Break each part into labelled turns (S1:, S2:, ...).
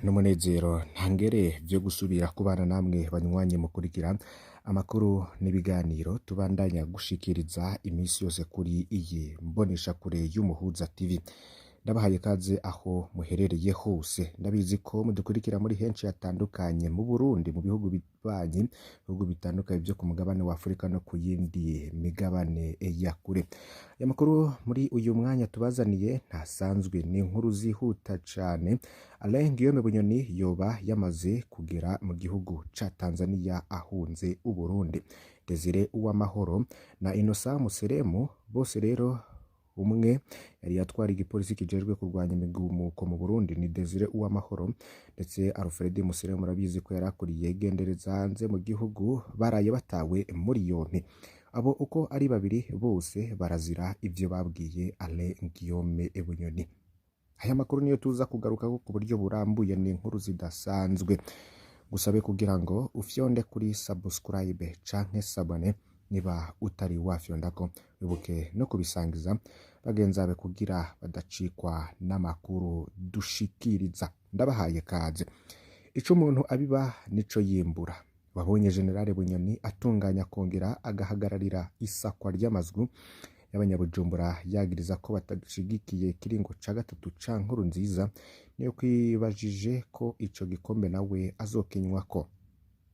S1: n'umunezero ntangere vyo gusubira kubana namwe banywanyi mukurikira amakuru n'ibiganiro tubandanya gushikiriza imisi yose kuri iyi mboneshakure y'Umuhuza TV. Ndabahaye kaze aho muherereye hose, ndabizi ko mudukurikira muri henshi hatandukanye mu Burundi, mu bihugu bibanyi, bihugu bitandukanye byo ku mugabane wa Afrika no ku yindi migabane ya kure. Aya makuru muri uyu mwanya tubazaniye ntasanzwe, ni inkuru zihuta cane. Alain Guillaume Bunyoni yoba yamaze kugera mu gihugu ca Tanzania ahunze Uburundi. Desire Uwamahoro na Innocent Museremu bose rero umwe yari yatwara igipolisi kijejwe kurwanya imigumuko mu Burundi ni Desire Uwamahoro, ndetse Alfred Museremu murabizi ko yarakuriye gendereza hanze mu gihugu, baraye batawe muri yompi. Abo uko ari babiri bose barazira ivyo babwiye Alain Guillaume Bunyoni. Aya makuru niyo tuza kugaruka ku buryo burambuye, ni inkuru zidasanzwe. Gusabe kugira ngo ufyonde kuri subscribe canke sabone niba utari wafyondako, wibuke no kubisangiza bagenzabe kugira badacikwa n'amakuru dushikiriza. Ndabahaye kaze. Ico umuntu abiba nico yimbura. Wabonye General Bunyoni atunganya kongera agahagararira isakwa ry'amazgu y'abanyabujumbura, yagiriza ko batashigikiye kiringo ca gatatu ca Nkurunziza, niyo kwibajije ko ico gikombe nawe azokinywako.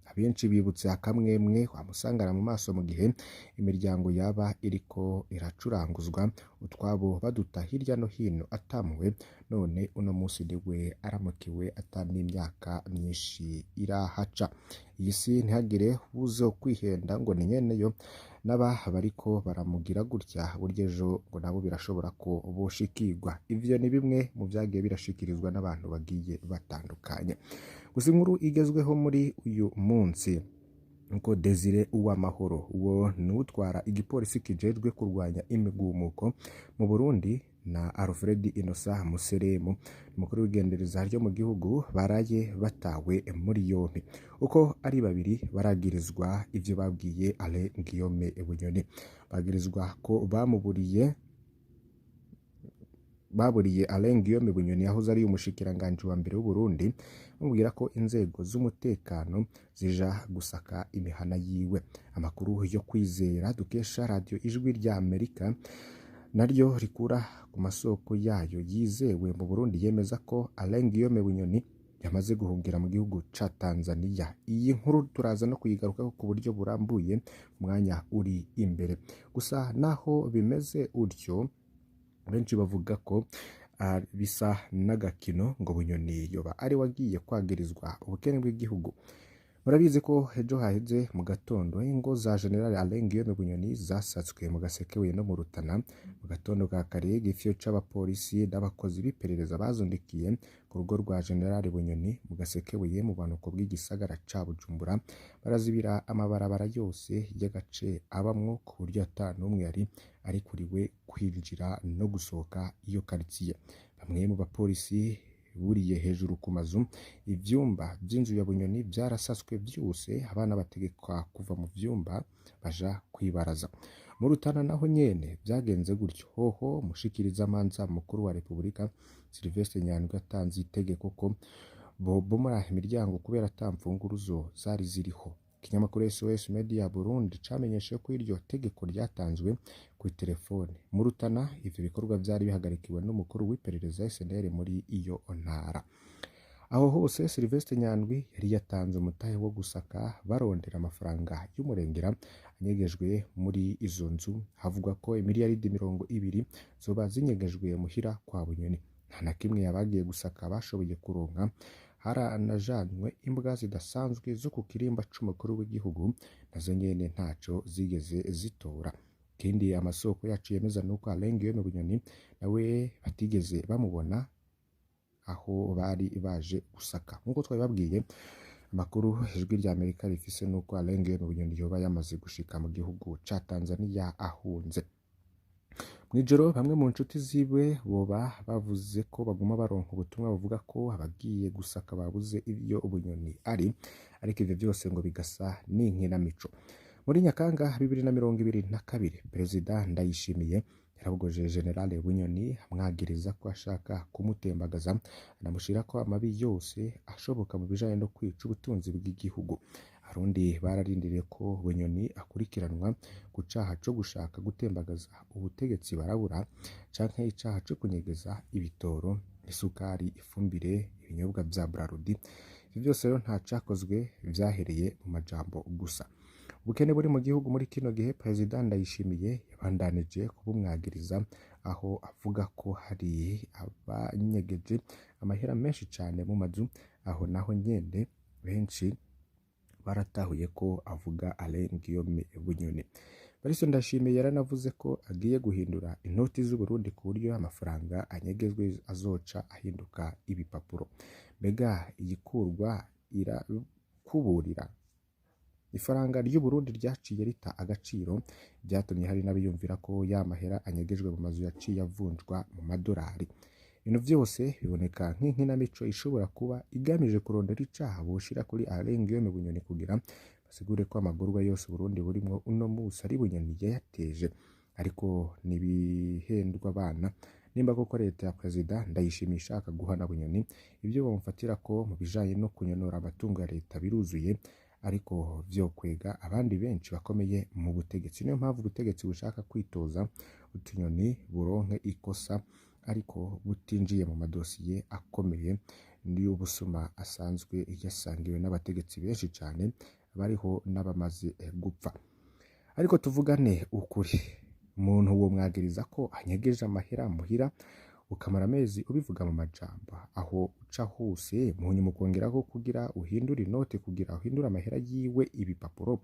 S1: Abenshi bibutse akamwemwe wamusangana mu maso mu gihe imiryango yaba iriko iracuranguzwa, utwabo baduta hirya no hino atamuwe, none uno musi niwe aramukiwe atani imyaka myinshi irahaca. Iyi si ntihagire uzo kwihenda ngo ni nyeneyo, naba bariko baramugira gutya burya ejo ngo nabo birashobora ko boshikirwa. Ivyo ni bimwe mu vyagiye birashikirizwa n'abantu bagiye batandukanye. Gusa inkuru igezweho muri uyu munsi nuko Desire Uwamahoro, uwo n'utwara igipolisi kijejwe kurwanya imigumuko mu Burundi, na Alfred Innocent Museremu, umukuru w'igendereza ryo mu gihugu, baraye batawe muri yompi. Uko ari babiri baragirizwa ivyo babwiye Alain Guillaume Bunyoni. Bagirizwa ko bamuburiye Alain Guillaume Bunyoni yahoze ari umushikiranganje wa mbere w'u Burundi, bamubwira ko inzego z'umutekano zija gusaka imihana yiwe. Amakuru yo kwizera dukesha radio Ijwi rya Amerika naryo rikura ku masoko yayo yizewe mu Burundi yemeza ko Alain Guillaume Bunyoni yamaze guhungira mu gihugu ca Tanzania. Iyi nkuru turaza no kuyigaruka ku buryo burambuye umwanya uri imbere. Gusa naho bimeze utyo, benshi bavuga ko bisa n'agakino ngo Bunyoni yoba ari wagiye kwagirizwa ubukene bw'igihugu. Murabizi ko ejo haheze mu gatondo ingo za General Alain Guillaume Bunyoni zasatswe mu Gasekebuye no mu Rutana. Mu gatondo ka kare igifyo c'abapolisi n'abakozi b'iperereza bazundikiye ku rugo rwa General Bunyoni mu Gasekebuye mu banuko bw'igisagara ca Bujumbura, barazibira amabarabara yose y'agace abamwo ku buryo atanumwe yari arikuriwe kwinjira no gusohoka iyo quartier. Bamwe mu bapolisi buriye hejuru ku mazu, ivyumba vy'inzu ya Bunyoni vyarasaswe vyose, abana bategekwa kuva mu vyumba baja kwibaraza. Mu Rutana naho nyene vyagenze gutyo. Hoho mushikirizamanza mukuru wa Republika Sylvestre Nyandwi atanze itegeko ko bobomora imiryango kubera atamfunguruzo zari ziriho. Ikinyamakuru SOS Media Burundi camenyeshe ko iryo tegeko ryatanzwe ku telefone. Mu Rutana ivyo bikorwa vyari bihagarikiwe n'umukuru w'iperereza SNL muri iyo ntara. Aho hose Sylvestre Nyandwi yari yatanze umutahe wo gusaka barondera amafaranga y'umurengera anyegejwe muri izo nzu. Havugwa ko imiliyaridi 20 zoba zinyegejwe muhira kwa Bunyoni. Nta na kimwe yabagiye gusaka bashoboye kuronka. Haranajanywe imbwa zidasanzwe zo ku kirimba c'umukuru w'igihugu, nazo nyene ntaco zigeze zitora. Kindi amasoko yacu yemeza nuko Alain Guillaume Bunyoni nawe batigeze bamubona aho bari baje gusaka. Nkuko twabibabwiye, amakuru Ijwi rya Amerika rifise nuko Alain Guillaume Bunyoni yoba yamaze gushika mu gihugu ca Tanzania ahunze. Mwijoro bamwe mu nshuti ziwe boba bavuze ko baguma baronka ubutumwa buvuga ko abagiye gusaka babuze ibyo Bunyoni ari, ariko ivyo byose ngo bigasa n'inkinamico. Muri Nyakanga 2022 Perezida Ndayishimiye yarabogoje General Bunyoni amwagiriza ko ashaka kumutembagaza anamushira ko amabi yose ashoboka mu bijanye no kwica ubutunzi bw'igihugu. Arundi bararindiriye ko Bunyoni akurikiranwa ku caha co gushaka gutembagaza ubutegetsi barabura canke icaha co kunyegeza ibitoro, isukari, ifumbire, ibinyobwa vya Brarudi. Ivyo byose rero nta cakozwe, vyahereye mu majambo gusa. Ubukene buri mu gihugu muri kino gihe Perezida Ndayishimiye yabandanije kubumwagiriza aho avuga ko hari abanyegeje amahera menshi cane mu mazu, aho naho nyene benshi baratahuye ko avuga Alain Guillaume Bunyoni. Bariso Ndayishimiye yaranavuze ko agiye guhindura inoti z'u Burundi ku buryo amafaranga anyegezwe azoca ahinduka ibipapuro. Mbega iyikurwa irakuburira ifaranga ry'u Burundi ryaciye rita agaciro, byatumye hari n'abiyumvira ko ya mahera anyegejwe mu mazu yaciye avunjwa mu madolari. Ibintu byose biboneka nk'inkinamico ishobora kuba igamije kurondera icaha boshira kuri Alain Guillaume Bunyoni kugira basigure ko amagorwa yose Burundi burimwo uno musi ari Bunyoni yayateje. Ariko nibihendwa abana nimba koko leta ya Perezida Ndayishimiye ishaka guhana Bunyoni, ibyo bamufatira ko mu bijanye no kunyonora amatungo ya leta biruzuye, ariko vyo kwega abandi benshi bakomeye mu butegetsi. Niyo mpamvu ubutegetsi bushaka kwitoza utunyoni buronke ikosa ariko butinjiye mu madosiye akomeye niyo busuma asanzwe yasangiwe n'abategetsi benshi cyane bariho n'abamaze gupfa. Ariko tuvugane ukuri, umuntu wo mwagiriza ko anyegeje amahera muhira ukamara amezi ubivuga mu majambo, aho uca hose munyuma ukongeraho kugira uhindura inote, kugira uhindura amahera yiwe ibipapuro,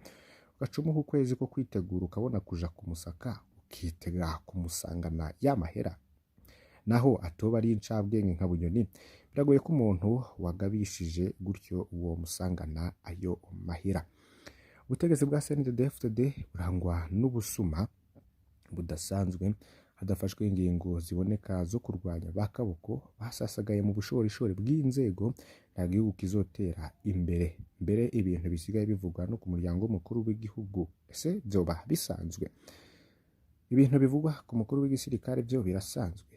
S1: ugacumuha ukwezi ko kwitegura ukabona kuja kumusaka ukitega kumusangana ya mahera, naho atoba ari incabwenge nka Bunyoni. Biragoye ko umuntu wagabishije gutyo uwo musangana ayo mahera. Ubutegetsi bwa CNDD-FDD burangwa n'ubusuma budasanzwe, hadafashwe ingingo ziboneka zo kurwanya bakaboko basasagaye mu bushorishori bw'inzego, nta gihugu kizotera imbere. Mbere ibintu bisigaye bivugwa no ku muryango mukuru w'igihugu, ese byoba bisanzwe? Ibintu bivugwa ku mukuru w'igisirikare byo birasanzwe?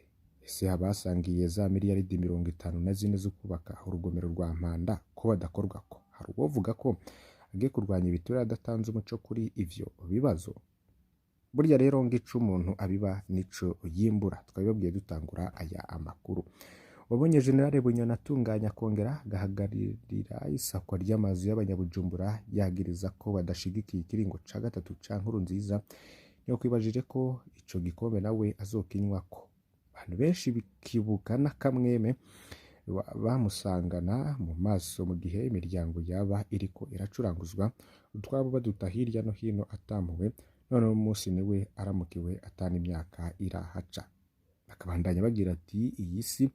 S1: Ese abasangiye za miliyaridi 54 zo kubaka urugomero rwa Mpanda ko badakorwa ko? Hari uwovuga ko agiye kurwanya ibitura adatanze umuco kuri ivyo bibazo? Burya rero ngico umuntu abiba nico yimbura. Twabibabwiye dutangura aya amakuru. Wabonye General Bunyoni atunganya kongera gahagarira isakwa ry'amazu y'abanyabujumbura, yagiriza ko badashigikiye ikiringo ca gatatu ca Nkurunziza. Niyo kwibajije ko ico gikombe nawe azokinywako. Abantu benshi bikibuka n'akamweme bamusangana mu maso mu gihe imiryango yaba iriko iracuranguzwa, utwabo baduta hirya no hino atampuwe, none umunsi niwe aramukiwe atana imyaka irahaca. Bakabandanya bagira ati iyi si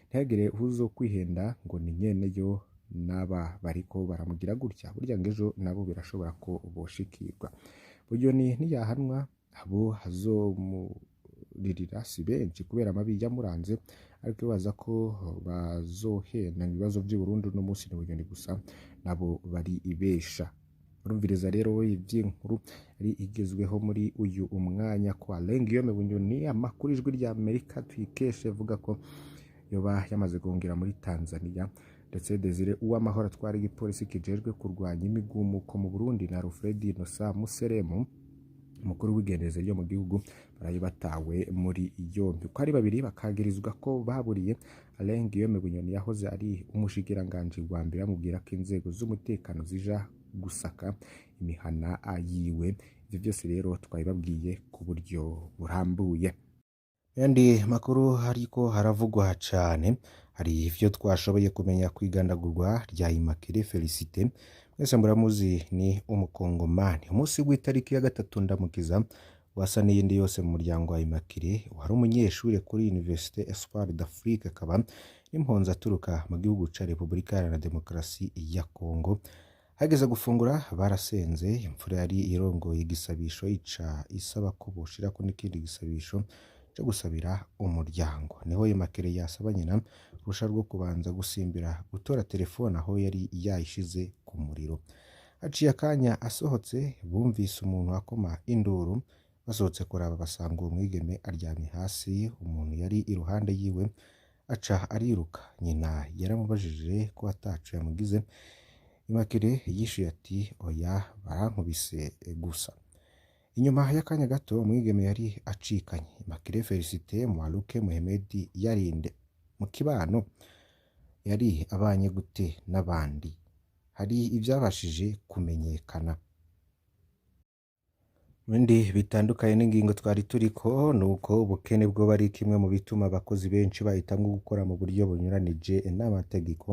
S1: ntihagire uzo kwihenda ngo ni nyene yo naba bariko baramugira gutya, burya ngejo nabo birashobora ko boshikirwa. Bunyoni ntiyahanwa, abo hazomuririra si benshi kubera amabi yamuranze, ariko baza ko bazohena ibibazo by'u Burundi no munsi ni Bunyoni gusa nabo bari ibesha. Urumviriza rero ivy'inkuru ari igezweho muri uyu umwanya kwa Alain Guillaume Bunyoni. Amakuru ijwi rya Amerika twikeshe vuga ko yoba yamaze gongera muri Tanzania, ndetse Desire Uwamahoro atwara igipolisi kijejwe kurwanya imigumuko mu Burundi na Alfred Innocent Museremu umukuru w'igendereza ryo mu gihugu baraye batawe muri yombi. Ko ari babiri bakagirizwa ko baburiye Alain Guillaume Bunyoni yahoze ari umushikiranganje wa mbere, amubwira ko inzego z'umutekano zija gusaka imihana yiwe. Ivyo byose rero twabibabwiye ku buryo burambuye. Yandi makuru hariko haravugwa cane, hari ivyo twashoboye kumenya kwigandagurwa rya Immaculée Félicité. Mwese muramuzi ni umukongomani. Umunsi w'itariki ya 3 Ndamukiza wasa n'iyindi yose mu muryango wa Immaculée, wari umunyeshure kuri Université Espoir d'Afrique, akaba n'impunzi aturuka mu gihugu ca Repubulika Iharanira Demokarasi ya Kongo. Hageze gufungura barasenze, imfura yari irongoye igisabisho ica isaba ko boshirako n'ikindi gisabisho cyo gusabira umuryango. Niho Immaculée yasaba nyina urusha rwo kubanza gusimbira gutora telefone aho yari yayishize ku muriro. haciye akanya asohotse bumvise umuntu akoma induru, basohotse kuraba basanga uwo mwigeme aryamye hasi, umuntu yari iruhande yiwe aca ariruka. Nyina yaramubajije ko ataco yamugize, Immaculée yishuye ati oya barankubise gusa. Inyuma y'akanya gato umwigeme yari acikanye. Immaculée Félicité Mwaluke Mohamed yarinde mu kibano yari abanye gute n'abandi? Hari ivyabashije kumenyekana. Ibindi bitandukanye n'ingingo twari turiko nuko ubukene bwoba ari kimwe mu bituma abakozi benshi bahitamwo gukora mu buryo bunyuranije n'amategeko.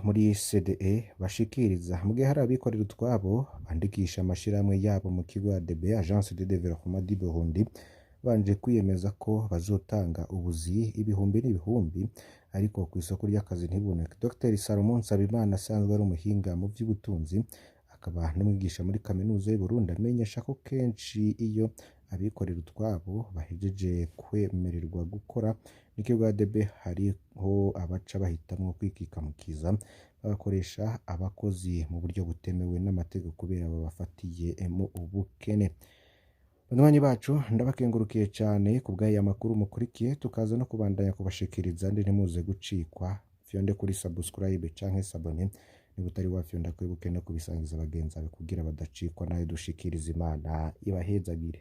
S1: Muri CDE bashikiriza mu gihe hari abikorera utwabo bandikisha amashirahamwe yabo mu kigo ADB, Agence de Développement du Burundi, banje kwiyemeza ko bazotanga ubuzi ibihumbi n'ibihumbi, ariko ku isoko ry'akazi ntiboneke. Dr Salomon Nsabimana asanzwe ari umuhinga mu vy'ubutunzi akaba n'umwigisha muri kaminuza y'u Burundi amenyesha ko kenshi iyo abikorera utwabo bahejeje kwemererwa gukora n'ikigo ADB hariho abaca bahitamwo kwikikamukiza bagakoresha abakozi mu buryo butemewe n'amategeko kubera babafatiye mu ubukene. Banywanyi bacu ndabakengurukiye cane ku bw'aya makuru mukurikiye, tukaza no kubandanya kubashikiriza ntimuze gucikwa. Fyonde kuri subscribe canke s'abone niba utari wafyonda kwibuke no kubisangiza abagenzi bawe kugira badacikwa nayo dushikiriza. Imana ibahezagire.